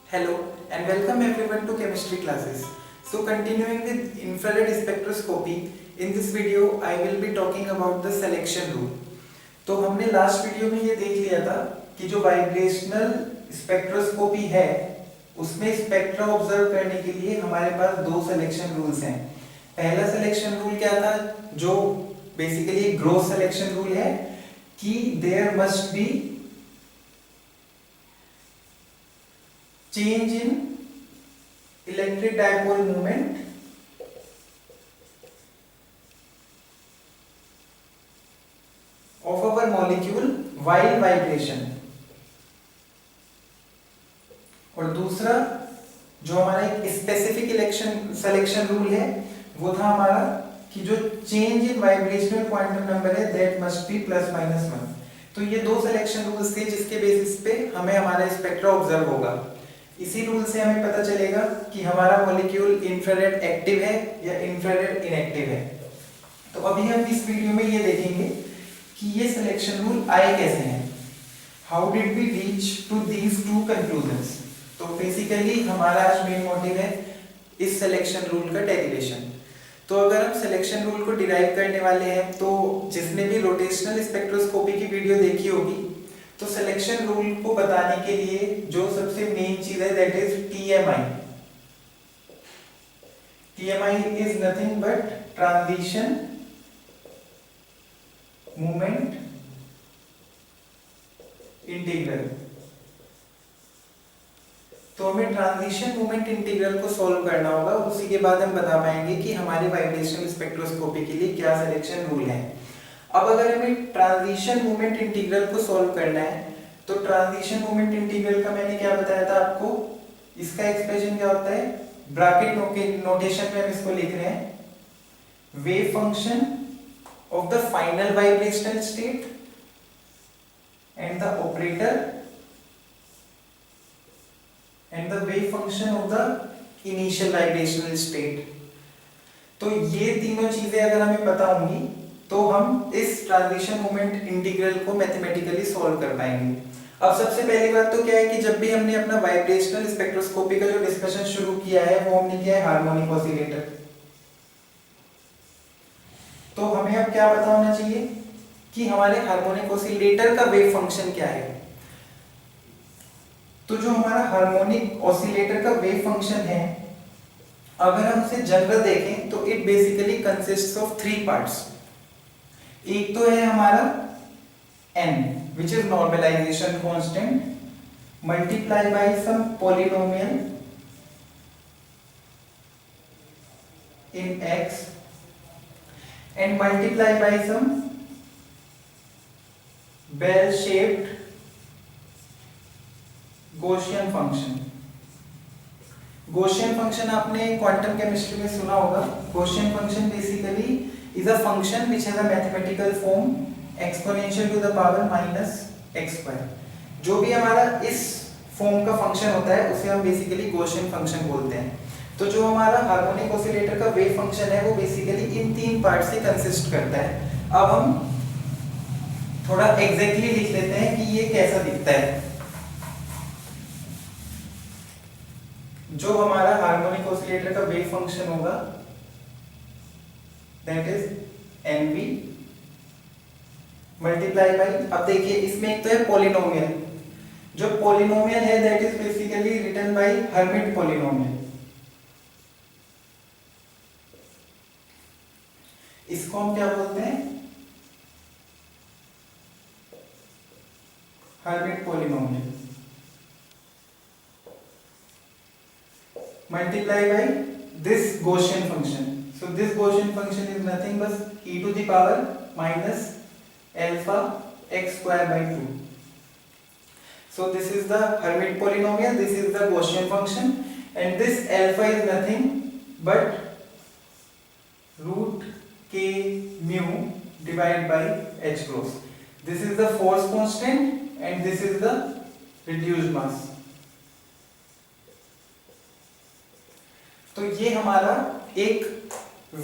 Hello and welcome everyone to chemistry classes. So continuing with infrared spectroscopy, in this video I will be talking about the selection rule. तो हमने last video में ये देख लिया था कि जो वाइब्रेशनल स्पेक्ट्रोस्कोपी है उसमें स्पेक्ट्रा ऑब्जर्व करने के लिए हमारे पास दो सिलेक्शन रूल्स हैं। पहला सिलेक्शन रूल क्या था, जो बेसिकली ग्रोस सिलेक्शन रूल है कि there must be change in electric dipole moment of our molecule while vibration। और दूसरा जो हमारा एक स्पेसिफिक सिलेक्शन रूल है वो था हमारा कि जो change in vibrational quantum number है दैट मस्ट बी +-1। तो ये दो सिलेक्शन रूल्स थे जिसके बेसिस पे हमें हमारा स्पेक्ट्रा ऑब्जर्व होगा। इसी रूल से हमें पता चलेगा कि हमारा मॉलिक्यूल इंफ्रारेड एक्टिव है या इंफ्रारेड इनएक्टिव है। तो अभी हम इस वीडियो में ये देखेंगे कि ये सिलेक्शन रूल आए कैसे हैं, how did we reach to these two conclusions. तो बेसिकली हमारा आज मेन मोटिव है इस सिलेक्शन रूल का डेरिवेशन। तो अगर हम सिलेक्शन रूल को डिराइव करने वाले हैं तो जिसने भी रोटेशनल स्पेक्ट्रोस्कोपी की वीडियो देखी होगी तो सिलेक्शन रूल को बताने के लिए जो सबसे मेन चीज है that is TMI। TMI is nothing but transition moment integral. तो हमें ट्रांजिशन मोमेंट इंटीग्रल को सॉल्व करना होगा, उसी के बाद हम बता पाएंगे कि हमारी वाइब्रेशनल स्पेक्ट्रोस्कोपी के लिए क्या सिलेक्शन रूल है। अब अगर हमें ट्रांजिशन मोमेंट इंटीग्रल को सॉल्व करना है तो ट्रांजिशन मोमेंट इंटीग्रल का मैंने क्या बताया था आपको, इसका एक्सप्रेशन क्या होता है, ब्रैकेट नोटेशन में हम इसको लिख रहे हैं wave function of the final vibrational state and the operator and the wave function of the initial vibrational state. तो ये तीनों चीजें अगर हमें पता होंगी तो हम इस ट्रांजिशन मोमेंट इंटीग्रल को मैथमेटिकली सॉल्व कर पाएंगे। अब सबसे पहली बात तो क्या है कि जब भी हमने अपना वाइब्रेशनल स्पेक्ट्रोस्कोपी का जो डिस्कशन शुरू किया है वो हमने किया है हार्मोनिक ऑसिलेटर। तो हमें अब क्या पता होना चाहिए कि हमारे हार्मोनिक ऑसिलेटर का वेव फंक्शन क्या है। तो जो हमारा हार्मोनिक ऑसिलेटर का वेव फंक्शन है अगर हम उसे जनरल देखें तो it basically consists of 3 parts. एक तो है हमारा n which is normalization constant multiplied by some polynomial in x and multiplied by some bell shaped Gaussian function। Gaussian function आपने क्वांटम केमिस्ट्री में सुना होगा। Gaussian function basically is a function which has a mathematical form exponential to the power -x²। जो भी हमारा इस form का function होता है उसे हम बेसिकली Gaussian फंक्शन बोलते हैं। तो जो हमारा हार्मोनिक ऑसिलेटर का वेव फंक्शन है वो बेसिकली इन 3 पार्ट से कंसिस्ट करता है। अब हम थोड़ा एग्जैक्टली लिख लेते हैं कि ये कैसा दिखता है। जो हमारा हार्मोनिक ऑसिलेटर का वेव फंक्शन होगा that is NV multiply by, अब देखिए इसमें एक तो है पॉलिनोमियल, जो पॉलिनोमियल है that is basically written by Hermite polynomial. इसको हम क्या बोलते हैं, Hermite polynomial multiply by this Gaussian function। So this Gaussian function is nothing but e to the power minus alpha x² by 2। So this is the Hermite polynomial, this is the Gaussian function and this alpha is nothing but root k mu divided by h gross। This is the force constant and this is the reduced mass। तो ये हमारा एक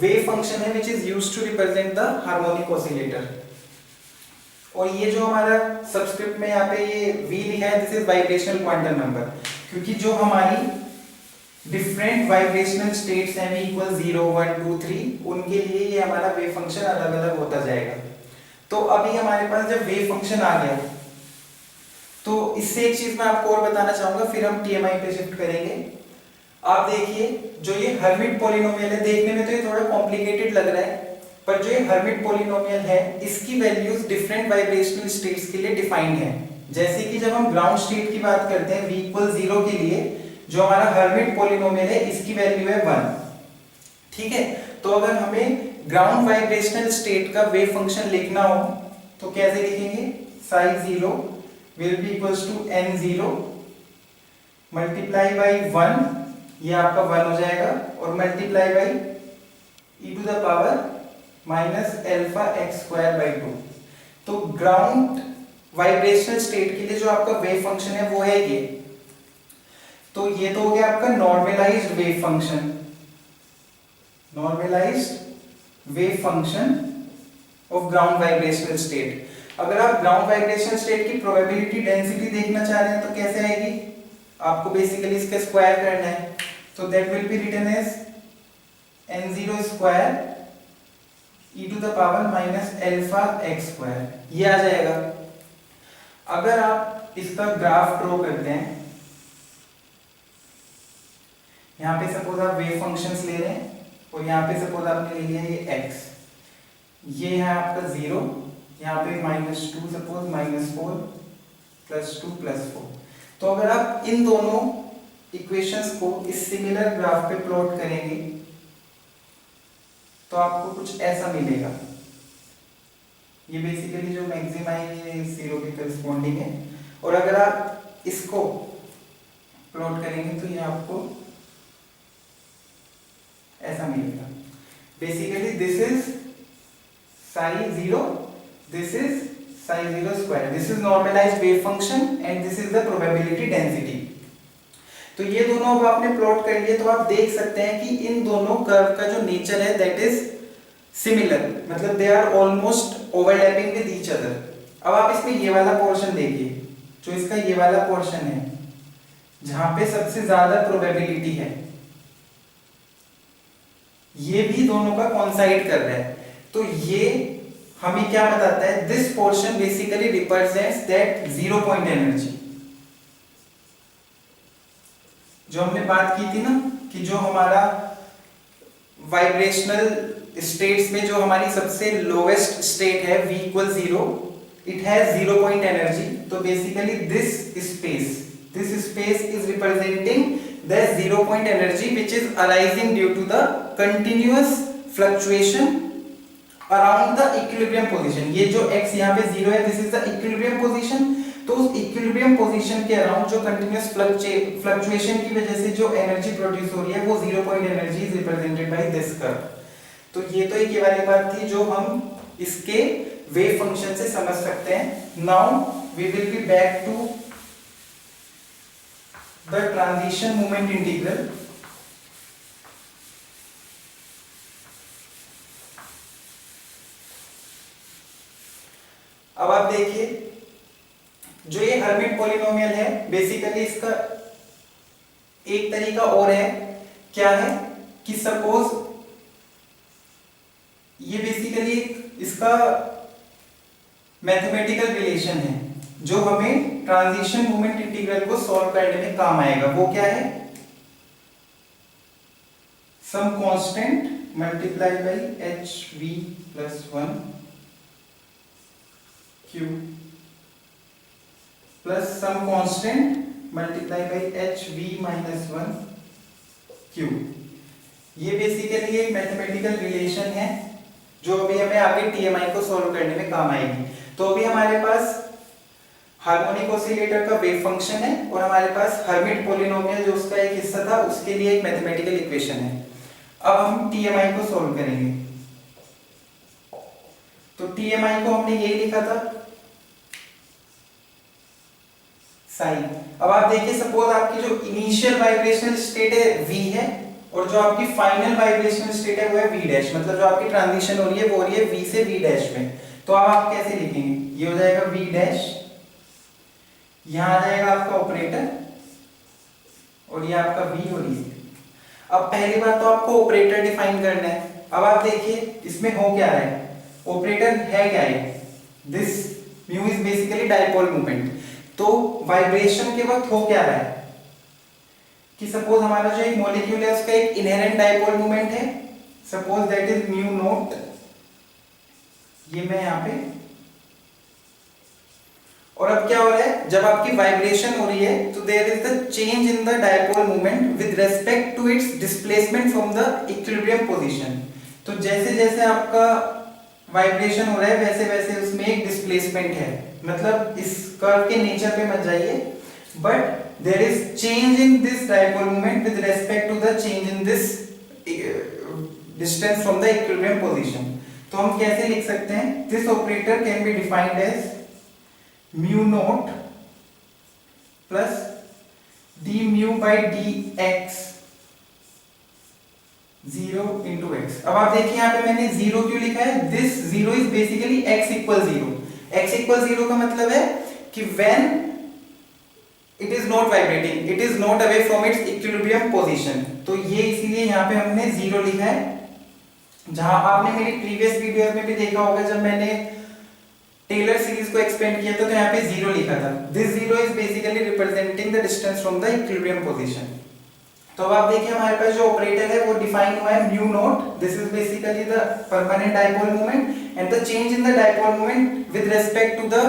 wave function है which is used to represent the harmonic oscillator। और ये जो हमारा subscript में यहाँ पे ये v लिखा है this is vibrational quantum number, क्योंकि जो हमारी डिफरेंट वाइब्रेशनल स्टेट्स हैं v इक्वल 0 1 2 3, उनके लिए ये हमारा वेव फंक्शन अलग अलग होता जाएगा। तो अभी हमारे पास जब वेव फंक्शन आ गया, तो इससे एक चीज मैं आपको और बताना चाहूंगा, फिर हम टीएमआई पे शिफ्ट करेंगे। आप देखिए जो ये हर्मिट पॉलिनोमियल है, देखने में तो ये थोड़ा कॉम्प्लिकेटेड लग रहा है, पर जो ये हर्मिट पॉलिनोमियल है इसकी वैल्यूज डिफरेंट वाइब्रेशनल स्टेट्स के लिए डिफाइंड है। जैसे कि जब हम ग्राउंड स्टेट की बात करते हैं v इक्वल 0 के लिए, जो हमारा हर्मिट पॉलिनोमियल है इसकी वैल्यू है 1। ठीक है, तो अगर हमें ग्राउंड वाइब्रेशनल स्टेट का वेव फंक्शन लिखना हो तो कैसे लिखेंगे? psi 0 will be equals to n0 multiply by 1, ये आपका 1 हो जाएगा, और multiply by e to the power minus alpha x square by 2। तो ग्राउंड वाइब्रेशनल स्टेट के लिए जो आपका वेव फंक्शन है वो है ये। तो ये तो हो गया आपका normalised wave function, normalised wave function of ground vibrational state. अगर आप ग्राउंड वाइब्रेशनल स्टेट की प्रोबेबिलिटी डेंसिटी देखना चाह रहे हैं तो कैसे आएगी? आपको बेसिकली इसका स्क्वायर करना है, तो that will be written as n0 square e to the power minus alpha x square, ये आ जाएगा। अगर आप इसका ग्राफ ड्रॉ करते हैं, यहाँ पे सपोज आप वेव फंक्शंस ले रहे हैं और यहाँ पे सपोज आपने ले लिया ये x, ये है आपका 0, यहाँ पे -2 सपोज -4 +2 +4। तो अगर आप इन दोनों इक्वेशंस को इस सिमिलर ग्राफ पे प्लॉट करेंगे तो आपको कुछ ऐसा मिलेगा। ये बेसिकली जो मैक्सिमा है ये 0 के करस्पॉन्डिंग है, और अगर आप इसको प्लॉट करेंगे तो ये आपको ऐसा मिलेगा। Basically this is psi 0, this is psi 0 square, this is normalized wave function and this is the probability density। तो ये दोनों अब आपने प्लॉट कर लिए, तो आप देख सकते हैं कि इन दोनों कर्व का जो नेचर है दैट इज सिमिलर, मतलब they are almost overlapping with each other. अब आप इसमें ये वाला पोर्शन देखिए, जो इसका ये वाला पोर्शन है जहां पे सबसे ज्यादा प्रोबेबिलिटी है, ये भी दोनों का कॉन्साइड कर रहा है। तो ये हमें क्या बताता है? This portion basically represents that 0 point energy. जो हमने बात की थी ना कि जो हमारा वाइब्रेशनल स्टेट्स में जो हमारी सबसे लोवेस्ट स्टेट है v equal 0, it has 0 point energy. तो basically this space is representing the 0 point energy which is arising due to the continuous fluctuation around the equilibrium position. ये जो x यहाँ पे 0 है, this is the equilibrium position. तो उस equilibrium position के around जो कंटिन्यूअस फ्लक्चुएशन की वजह से जो एनर्जी प्रोड्यूस हो रही है वो 0 point energy is represented by this curve. तो ये तो एक ये वाली बात थी जो हम इसके वेव फंक्शन से समझ सकते हैं। Now we will be back to the transition moment integral. अब आप देखिए जो ये हर्मिट पॉलिनोमियल है, बेसिकली इसका एक तरीका और है। क्या है कि सपोज ये बेसिकली इसका मैथमेटिकल रिलेशन है जो हमें ट्रांजिशन मोमेंट इंटीग्रल को सॉल्व करने में काम आएगा। वो क्या है? Some constant multiply by hv plus 1 q plus some constant multiply by hv minus 1 q। ये बेसिकली एक मैथमेटिकल रिलेशन है जो अभी हमें आगे टीएमआई को सॉल्व करने में काम आएगी। तो अभी हमारे पास हार्मोनिक ऑसिलेटर का वेव फंक्शन है और हमारे पास हर्मिट पॉलिनोमियल जो उसका एक हिस्सा था उसके लिए एक मैथमेटिकल इक्वेशन है। अब हम टीएमआई को सॉल्व करेंगे। तो टीएमआई को हमने यही लिखा था साइन। अब आप देखिए सपोज आपकी जो इनिशियल वाइब्रेशनल स्टेट है v है और जो आपकी फाइनल वाइब्रेशनल स्टेट है वो है v डैश, मतलब जो आपकी ट्रांजिशन हो रही है वो हो रही है v से v डैश में। तो अब आप कैसे लिखेंगे? ये हो जाएगा v डैश, यहां आ जाएगा आपका ऑपरेटर और ये आपका V और E। अब पहली बात तो आपको ऑपरेटर डिफाइन करना है। अब आप देखिए इसमें हो क्या रहा है, ऑपरेटर है क्या है, this mu is basically dipole movement. तो वाइब्रेशन के वक्त हो क्या रहा है कि सपोज हमारा जो एक मॉलिक्यूल है उसका एक इनहेरेंट डाइपोल मूवमेंट है, suppose that is mu naught, ये मैं यहां पे। और अब क्या हो रहा है, जब आपकी वाइब्रेशन हो रही है तो there is the change in the dipole movement with respect to its displacement from the equilibrium position. तो जैसे जैसे आपका वाइब्रेशन हो रहा है वैसे वैसे उसमें एक डिस्प्लेसमेंट है, मतलब इस कर्व के नेचर पे मत जाइए, but there is change in this dipole moment with respect to the change in this distance from the equilibrium position। तो हम कैसे लिख सकते हैं, this operator can be defined as mu naught plus d mu by dx 0 into x। अब आप देखिए यहाँ पे मैंने 0 क्यों लिखा है, this 0 is basically x equal 0। x equal 0 का मतलब है कि when it is not vibrating, it is not away from its equilibrium position। तो ये इसीलिए यहाँ पे हमने 0 लिखा है। जहां आपने मेरी प्रीवियस वीडियो में भी देखा होगा जब मैंने टेलर सीरीज को एक्सपेंड किया था तो यहाँ पे 0 लिखा था। This 0 is basically representing the distance from the equilibrium position. तो अब आप देखिए हमारे पास जो ऑपरेटर है वो डिफाइन हुआ है mu naught, this is basically the permanent dipole moment and the change in the dipole moment with respect to the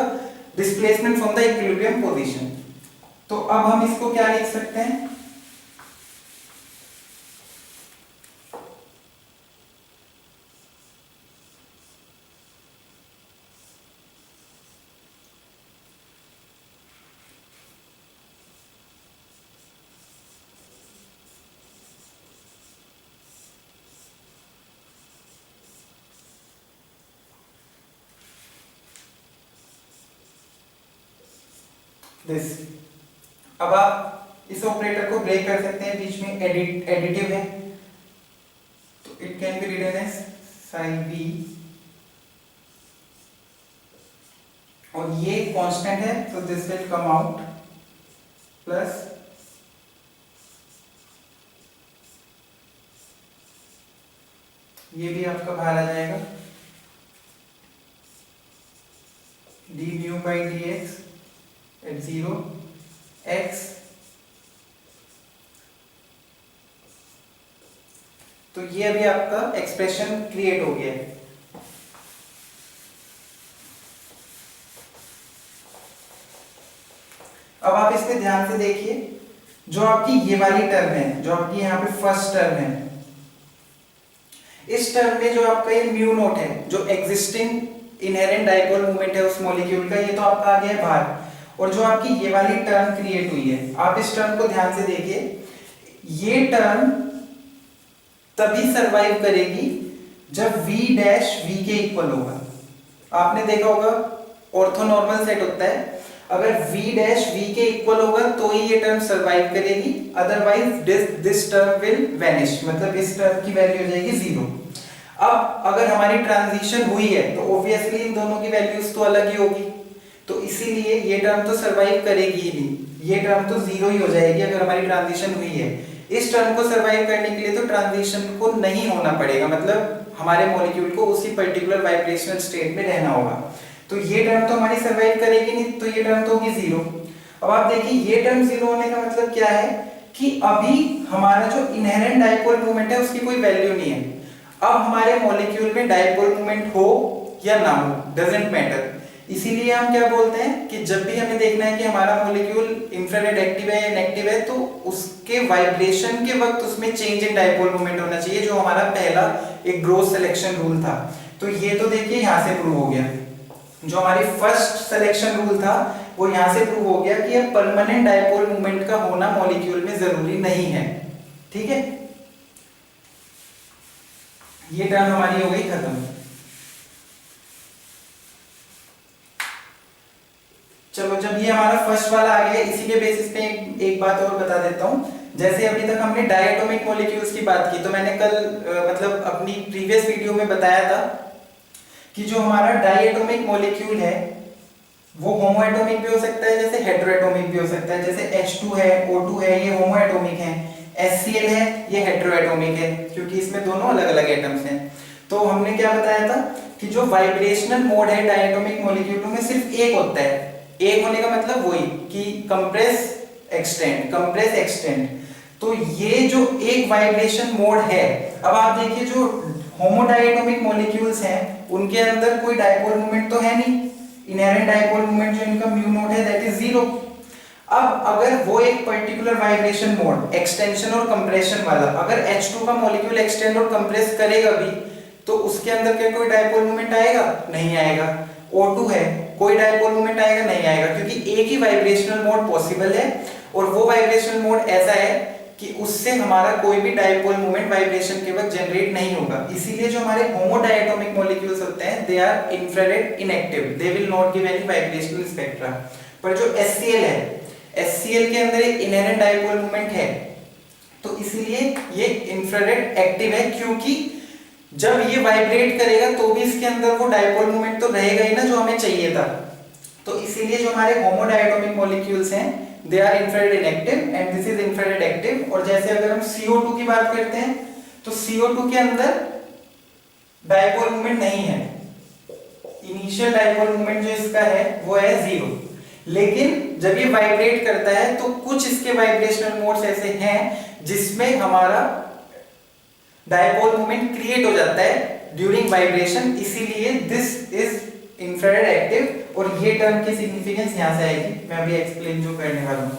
displacement from the equilibrium position. तो अब हम इसको क्या लिख सकते हैं, दिस। अब आप इस ऑपरेटर को ब्रेक कर सकते हैं, बीच में एडिटिव है तो it can be written as sine b, और ये कांस्टेंट है तो this will come out plus ये भी आपका बाहर आ जाएगा d mu by d x at 0 x। तो ये अभी आपका एक्सप्रेशन क्रिएट हो गया है। अब आप इसमें ध्यान से देखिए, जो आपकी ये वाली टर्म है, जो आपकी यहाँ पे फर्स्ट टर्म है, इस टर्म में जो आपका ये म्यू नॉट है, जो एग्जिस्टिंग इनहेरेंट डाइपोल मूवमेंट है उस मॉलिक्यूल का, ये तो आपका आ गया है बाहर। और जो आपकी ये वाली टर्म क्रिएट हुई है, आप इस टर्म को ध्यान से देखिए, ये टर्म तभी सरवाइव करेगी जब v डैश v के इक्वल होगा। आपने देखा होगा ऑर्थोनॉर्मल सेट होता है, अगर v डैश v के इक्वल होगा तो ही ये टर्म सरवाइव करेगी, otherwise this term will vanish, मतलब इस टर्म की वैल्यू हो जाएगी 0। अब अगर हमारी ट्रांजिशन हुई है तो ऑब्वियसली इन दोनों की वैल्यूज तो अलग ही होगी, तो इसीलिए ये टर्म तो सरवाइव करेगी ही नहीं, ये टर्म तो 0 ही हो जाएगी अगर हमारी ट्रांजिशन हुई है। इस टर्म को सरवाइव करने के लिए तो ट्रांजिशन को नहीं होना पड़ेगा, मतलब हमारे मॉलिक्यूल को उसी पर्टिकुलर वाइब्रेशनल स्टेट में रहना होगा। तो ये टर्म तो हमारी सरवाइव करेगी नहीं, तो ये टर्म तो होगी 0। अब आप देखिए ये टर्म 0 होने का मतलब क्या है कि अभी हमारा जो इनहेरेंट डाइपोल मोमेंट है उसकी कोई वैल्यू नहीं है। अब हमारे मॉलिक्यूल में डाइपोल मोमेंट हो या ना हो, डजंट मैटर। इसीलिए हम क्या बोलते हैं कि जब भी हमें देखना है कि हमारा मॉलिक्यूल इंफ्रारेड एक्टिव है या इनएक्टिव है, तो उसके वाइब्रेशन के वक्त उसमें चेंज इन डाइपोल मोमेंट होना चाहिए, जो हमारा पहला एक ग्रोथ सिलेक्शन रूल था। तो ये तो देखिए यहाँ से प्रूव हो गया, जो हमारी फर्स्ट सिलेक्शन रूल था वो यहाँ से प्रूव हो गया कि अब परमानेंट डाइपोल मोमेंट का होना मॉलिक्यूल में जरूरी नहीं है। ठीक है, ये टर्म हमारी हो गई खत्म। चलो, जब ये हमारा फर्स्ट वाला आ गया, इसी के बेसिस पे एक बात और बता देता हूं। जैसे अभी तक हमने डायटोमिक मॉलिक्यूल्स की बात की, तो मैंने कल मतलब अपनी प्रीवियस वीडियो में बताया था कि जो हमारा डायटोमिक मॉलिक्यूल है वो होमोएटॉमिक भी हो सकता है, जैसे हेटेरोएटॉमिक भी हो सकता है। जैसे H2 है, O2 है, ये होमोएटॉमिक है। HCl है, ये हेटेरोएटॉमिक है, क्योंकि इसमें दोनों अलग अलग एटम्स हैं। तो हमने क्या बताया था कि जो वाइब्रेशनल मोड है डायटोमिक मॉलिक्यूलों में सिर्फ एक होता है। एक होने का मतलब वही कि कंप्रेस एक्सटेंड, कंप्रेस एक्सटेंड। तो ये जो एक वाइब्रेशन मोड है, अब आप देखिए जो होमोडायटोमिक मॉलिक्यूल्स हैं उनके अंदर कोई डायपोल मोमेंट तो है नहीं, इनहेरेंट डायपोल मोमेंट जो इनका म्यू नॉट है दैट इज 0। अब अगर वो एक पर्टिकुलर वाइब्रेशन मोड एक्सटेंशन और कंप्रेशन वाला, अगर H2 का मॉलिक्यूल एक्सटेंड और कंप्रेस करेगा भी, तो उसके अंदर क्या कोई डायपोल मोमेंट आएगा? नहीं आएगा। O2 है, कोई डायपोल मोमेंट आएगा? नहीं आएगा, क्योंकि एक ही वाइब्रेशनल मोड पॉसिबल है और वो वाइब्रेशनल मोड ऐसा है कि उससे हमारा कोई भी डायपोल मोमेंट वाइब्रेशन के वक्त जनरेट नहीं होगा। इसीलिए जो हमारे होमोडायटोमिक मॉलिक्यूल्स होते हैं they are infrared inactive, they will not give any vibrational spectra. पर जो HCl है, HCl के अंदर एक इनहेरेंट डायपोल मोमेंट है, तो इसीलिए ये इंफ्रारेड एक्टिव है, क्योंकि जब ये वाइब्रेट करेगा तो भी इसके अंदर वो डायपोल मोमेंट तो रहेगा ही ना जो हमें चाहिए था। तो इसीलिए जो हमारे होमोडायटोमिक मॉलिक्यूल्स हैं they are infrared inactive and this is infrared active. और जैसे अगर हम CO2 की बात करते हैं तो CO2 के अंदर डायपोल मोमेंट नहीं है, इनिशियल डायपोल मोमेंट जो इसका है वो है 0। लेकिन जब ये वाइब्रेट करता है तो कुछ इसके वाइब्रेशनल मोड्स ऐसे हैं जिसमें हमारा डायपोल मोमेंट क्रिएट हो जाता है ड्यूरिंग वाइब्रेशन, इसीलिए दिस इज इंफ्रारेड एक्टिव। और ये टर्म की सिग्निफिकेंस यहां से आएगी, मैं अभी एक्सप्लेन जो करने वाला हूं।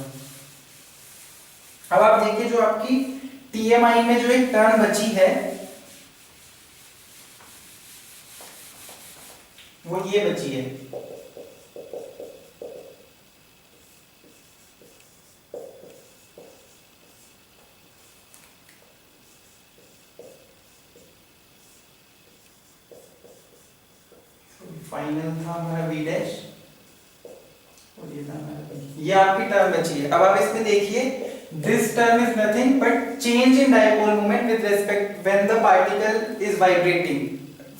अब आप देखिए जो आपकी TMI में जो एक टर्म बची है वो ये बची है, फाइनल था हमारा V डैश और ये था हमारा, ये आपकी टर्म बची है। अब आप इसमें देखिए this term is nothing but change in dipole moment with respect when the particle is vibrating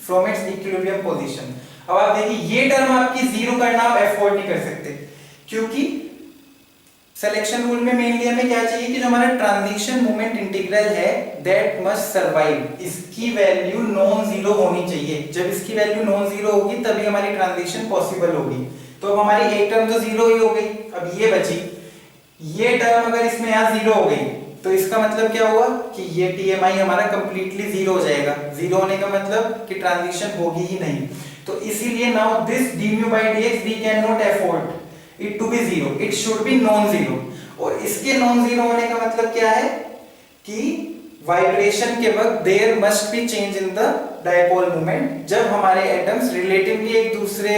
from its equilibrium position. अब आप देखिए ये टर्म आपकी जीरो करना आप अफोर्ड नहीं कर सकते, क्योंकि सिलेक्शन रूल में मेनली हमें क्या चाहिए कि जो हमारा ट्रांजिशन मोमेंट इंटीग्रल है दैट मस्ट सर्वाइव, इसकी वैल्यू नॉन जीरो होनी चाहिए। जब इसकी वैल्यू नॉन जीरो होगी तभी हमारी ट्रांजिशन पॉसिबल होगी। तो अब हमारी एक टर्म तो जीरो ही हो गई, अब ये बची, ये टर्म अगर इसमें यहाँ जीरो हो गई तो इसका मतलब क्या हुआ कि ये TMI हमारा कंप्लीटली जीरो हो जाएगा। जीरो होने का मतलब कि ट्रांजिशन होगी ही नहीं। तो इसीलिए now this du by dx we can not afford it to be zero, it should be non zero. और इसके नॉन जीरो होने का मतलब क्या है कि वाइब्रेशन के वक्त there must be change in the dipole moment. जब हमारे एटम्स रिलेटिवली एक दूसरे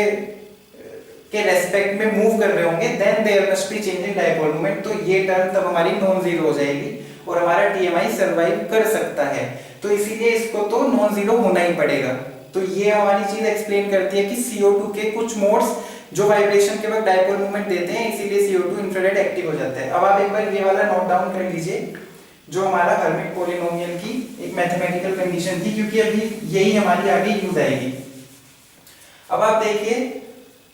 के रेस्पेक्ट में मूव कर रहे होंगे then there must be change in dipole moment. तो ये टर्म तब हमारी नॉन जीरो हो जाएगी और हमारा TMI सर्वाइव कर सकता है। तो इसीलिए इसको तो नॉन जीरो होना ही पड़ेगा। तो ये हमारी चीज एक्सप्लेन करती है कि CO2 के कुछ मोड्स जो वाइब्रेशन के वक्त डायपोल मोमेंट देते हैं, इसीलिए CO2 इंफ्रारेड एक्टिव हो जाता है। अब आप एक बार ये वाला नोट डाउन कर लीजिए जो हमारा हर्मिट पॉलिनोमियल की एक मैथमेटिकल कंडीशन थी, क्योंकि अभी यही हमारी आगे यूज आएगी। अब आप देखिए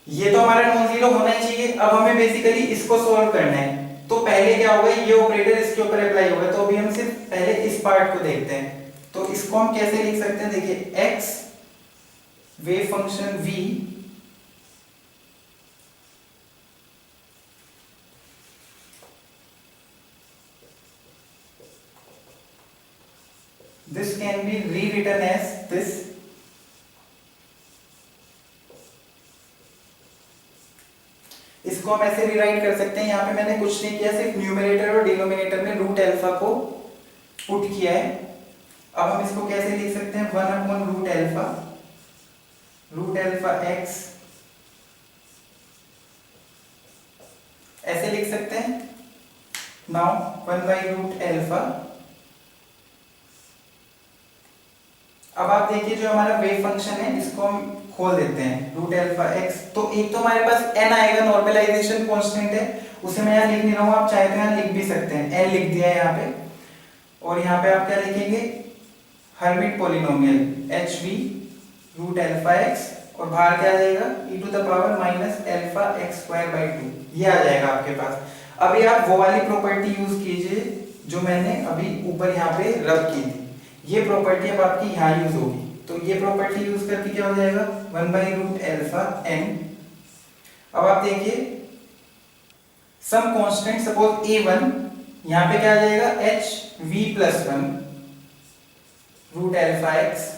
ये तो हमारा नॉन जीरो होना ही चाहिए। अब हमें बेसिकली इसको सॉल्व करना है, तो पहले क्या होगा, ये ऑपरेटर इसके ऊपर अप्लाई होगा। तो अभी हम सिर्फ पहले इस पार्ट को देखते हैं। तो इसको हम कैसे लिख सकते हैं, देखिए x wave function v this can be rewritten as this इसको हम ऐसे रिराइट कर सकते हैं। यहाँ पे मैंने कुछ नहीं किया, सिर्फ न्यूमरेटर और डिनोमिनेटर में रूट अल्फा को पुट किया है। अब हम इसको कैसे लिख सकते हैं, 1/√α x ऐसे लिख सकते हैं। नाउ 1/√α। अब आप देखिए जो हमारा वेव फंक्शन है इसको हम खोल देते हैं √α(x). तो एक तो हमारे पास n आएगा, नॉर्मलाइजेशन कांस्टेंट है, उसे मैं यहाँ लिख नहीं रहा हूँ, आप चाहे तो यहाँ लिख भी सकते हैं, n लिख दिया है यहाँ पे। और यहाँ पे आप क्या लिखेंगे, हर्मिट पॉलिनोमियल HV √α(x) और बाहर क्या आ जाएगा e to the power minus alpha x square by 2, ये आ जाएगा आपके पास। अभी आप वो वाली प्रॉपर्टी यूज कीजिए जो मैंने अभी ऊपर यहाँ पे रब की थी, ये प्रॉपर्टी अब आपकी यहाँ यूज होगी। तो ये प्रॉपर्टी यूज करके क्या हो जाएगा 1 बाई रूट अल्फा n। अब आप देखिए सम कांस्टेंट सपोज a1, यहाँ पे क्या आ जाएगा h v plus 1 root alpha x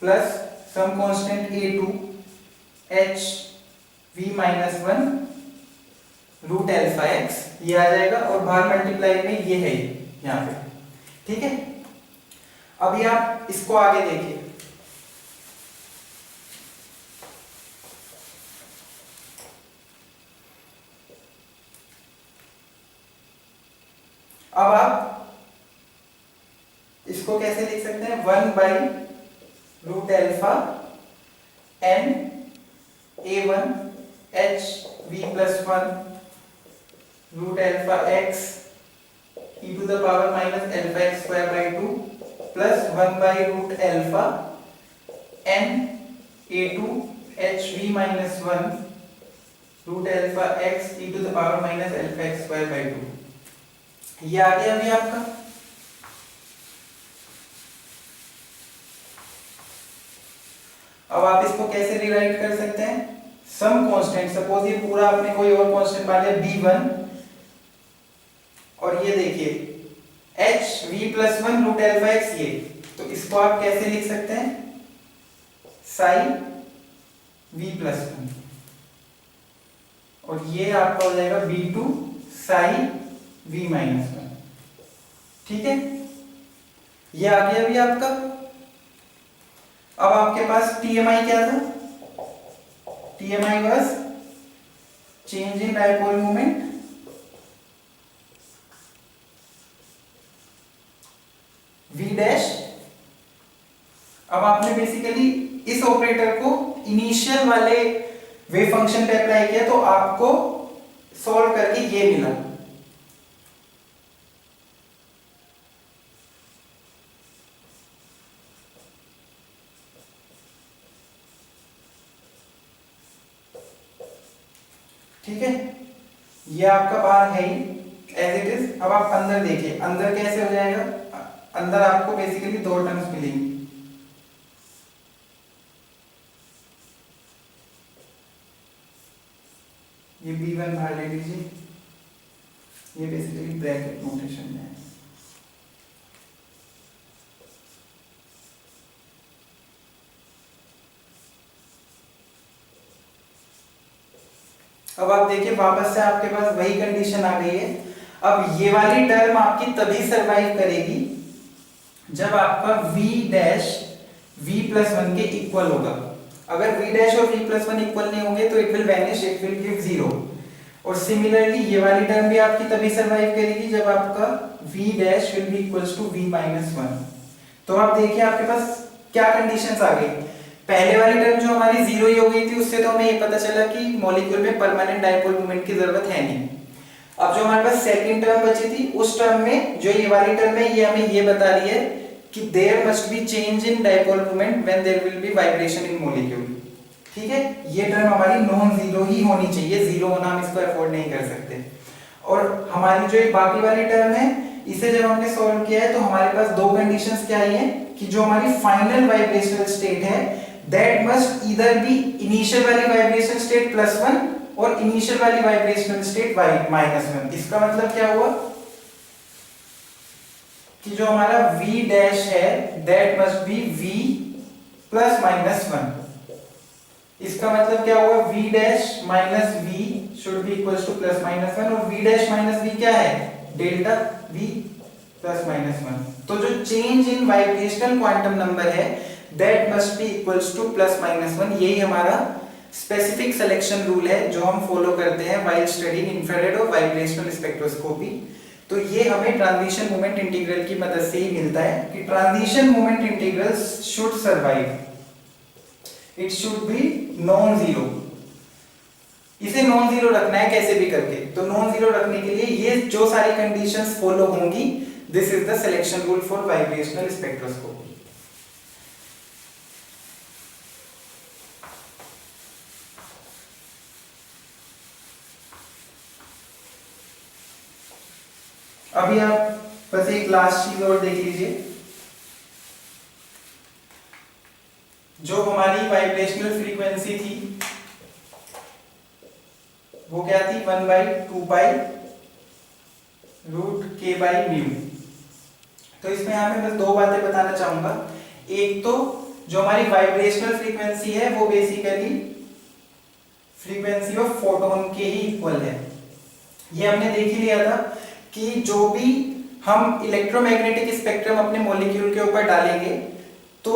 plus some constant a2 h v minus 1 root alpha x, ये आ जाएगा और बाहर मल्टीप्लाई में ये है यहाँ पे, ठीक है। अभी आप इसको आगे देखिए, अब आप इसको कैसे लिख सकते हैं 1 by root alpha n a1 h v plus 1 root alpha x e to the power minus alpha x square by 2 plus 1 by root alpha n a2 h v minus 1 root alpha x e to the power minus alpha x square by 2, ये आ गया अभी आपका। अब आप इसको कैसे rewrite कर सकते हैं, सम कांस्टेंट सपोज ये पूरा आपने कोई और कांस्टेंट मान लिया b1 और ये देखिए h v plus 1 root alpha x, ये तो इसको आप कैसे लिख सकते हैं साई v प्लस 1 और ये आपका हो जाएगा b2 साई v माइनस 1, ठीक है। ये आ गया अभी आपका। अब आपके पास TMI क्या था, TMI was change in dipole moment v dash. अब आपने बेसिकली इस ऑपरेटर को इनिशियल वाले वेव फंक्शन पे अप्लाई किया तो आपको सॉल्व करके ये मिला। ठीक है, ये आपका बाहर है ही एज इट इज। अब आप अंदर देखिए, अंदर कैसे हो जाएगा, अंदर आपको बेसिकली दो टर्म्स मिलेंगी। ये b1 बाहर ले लीजिए, ये बेसिकली ब्रैकेट नोटेशन में है। अब आप देखिए वापस से आपके पास वही कंडीशन आ गई है। अब ये वाली टर्म आपकी तभी सरवाइव करेगी जब आपका v डैश v प्लस 1 के इक्वल होगा। अगर v डैश और v प्लस 1 इक्वल नहीं होंगे तो it will vanish, it will give 0। और सिमिलरली ये वाली टर्म भी आपकी तभी सरवाइव करेगी जब आपका v dash will be equals to v minus 1। तो आप देखिए आपके पास क्या कंडीशंस आ गई। पहले वाली टर्म जो हमारी 0 ही हो गई थी, उससे तो हमें ये पता चला कि मॉलिक्यूल में परमानेंट डायपोल मोमेंट की जरूरत है नहीं। अब जो हमारे पास सेकंड टर्म बची थी, उस टर्म में जो ये वाली टर्म है ये हमें ये बता रही है कि there must be change in dipole moment when there will be vibration in molecule. ठीक है, ये टर्म हमारी नॉन जीरो ही होनी चाहिए, जीरो होना हम इसको अफोर्ड नहीं कर सकते। और हमारी जो एक बाकी वाली टर्म है, इसे जब हमने सॉल्व किया है तो हमारे पास दो कंडीशंस क्या आई हैं कि जो हमारी फाइनल वाइब्रेशनल स्टेट है that must either be initial वाली वाइब्रेशन स्टेट +1 और इनिशियल वाली वाइब्रेशनल स्टेट -1। इसका मतलब क्या हुआ कि जो हमारा v डैश है that must be v plus -1। इसका मतलब क्या हुआ, v dash minus v should be equals to +-1 और v डैश माइनस v क्या है, डेल्टा v +-1। तो जो change in vibrational quantum number है that must be equals to +-1। यही हमारा स्पेसिफिक सिलेक्शन रूल है जो हम फॉलो करते हैं व्हाइल स्टडीइंग इंफ्रारेड और वाइब्रेशनल स्पेक्ट्रोस्कोपी। तो ये हमें ट्रांजिशन मोमेंट इंटीग्रल की मदद से ही मिलता है कि transition moment integral should survive, it should be non zero. इसे नॉन जीरो रखना है कैसे भी करके, तो नॉन जीरो रखने के लिए ये जो सारी कंडीशंस फॉलो होंगी, this is the selection rule for vibrational spectroscopy. अभी आप बस एक लास्ट चीज और देख लीजिए, जो हमारी वाइब्रेशनल फ्रीक्वेंसी थी वो क्या थी, 1/2π√k/μ। तो इसमें यहाँ मैं बस दो बातें बताना चाहूंगा। एक तो जो हमारी वाइब्रेशनल फ्रीक्वेंसी है वो बेसिकली फ्रीक्वेंसी ऑफ फोटोन के ही इक्वल है। ये हमने देख ही लिया था कि जो भी हम इलेक्ट्रोमैग्नेटिक स्पेक्ट्रम अपने मॉलिक्यूल के ऊपर डालेंगे तो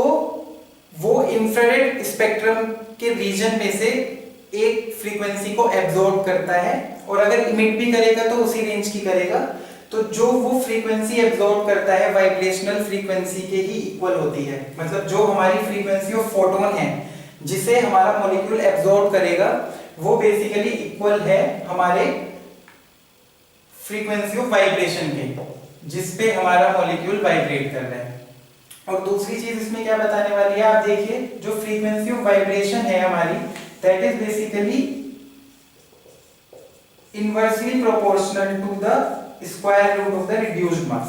वो इंफ्रारेड स्पेक्ट्रम के रीजन में से एक फ्रीक्वेंसी को एब्जॉर्ब करता है, और अगर इमिट भी करेगा तो उसी रेंज की करेगा। तो जो वो फ्रीक्वेंसी एब्जॉर्ब करता है वाइब्रेशनल फ्रीक्वेंसी के ही इक्वल होती है। मतलब जो हमारी फ्रीक्वेंसी ऑफ फोटोन है जिसे हमारा मॉलिक्यूल एब्जॉर्ब करेगा वो बेसिकली इक्वल है हमारे फ्रीक्वेंसी ऑफ वाइब्रेशन के, जिस पे हमारा मॉलिक्यूल वाइब्रेट कर रहा है। और दूसरी चीज इसमें क्या बताने वाली है, आप देखिए जो फ्रीक्वेंसी ऑफ वाइब्रेशन है हमारी, that is basically inversely proportional to the square root of the reduced mass.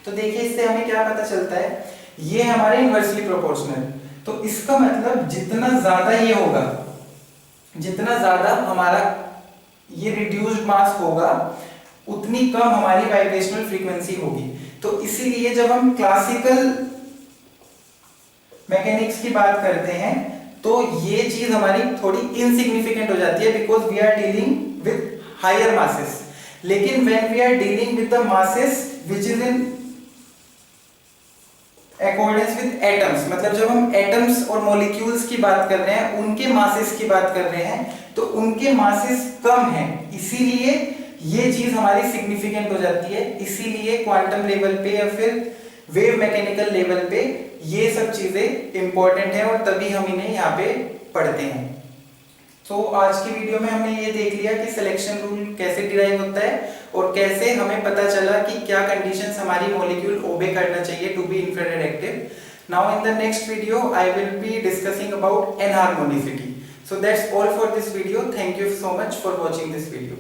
तो देखिए इससे हमें क्या पता चलता है, ये हमारे इनवर्सली प्रोपोर्शनल, तो इसका मतलब जितना ज्यादा ये होगा, जितना ज्यादा हमारा ये रिड्यूस्ड मास होगा उतनी कम हमारी वाइब्रेशनल फ्रीक्वेंसी होगी। तो इसीलिए जब हम क्लासिकल मैकेनिक्स की बात करते हैं तो ये चीज हमारी थोड़ी इनसिग्निफिकेंट हो जाती है, because we are dealing with higher masses. लेकिन when we are dealing with the masses which is in accordance with atoms, मतलब जब हम एटम्स और मॉलिक्यूल्स की बात कर रहे हैं, उनके मासेस की बात कर रहे हैं, तो उनके मासेस कम हैं, इसीलिए ये चीज हमारी सिग्निफिकेंट हो जाती है। इसीलिए क्वांटम लेवल पे या फिर वेव मैकेनिकल लेवल पे ये सब चीजें इंपॉर्टेंट है, और तभी हम इन्हें यहाँ पे पढ़ते हैं। तो आज की वीडियो में हमने ये देख लिया कि सिलेक्शन रूल कैसे डिराइव होता है, और कैसे हमें पता चला कि क्या कंडीशंस हमारी मॉलिक्यूल ओबे करना चाहिए to be infrared active. Now in the next video I will be discussing about anharmonicity. So that's all for this video. Thank you so much for watching this video.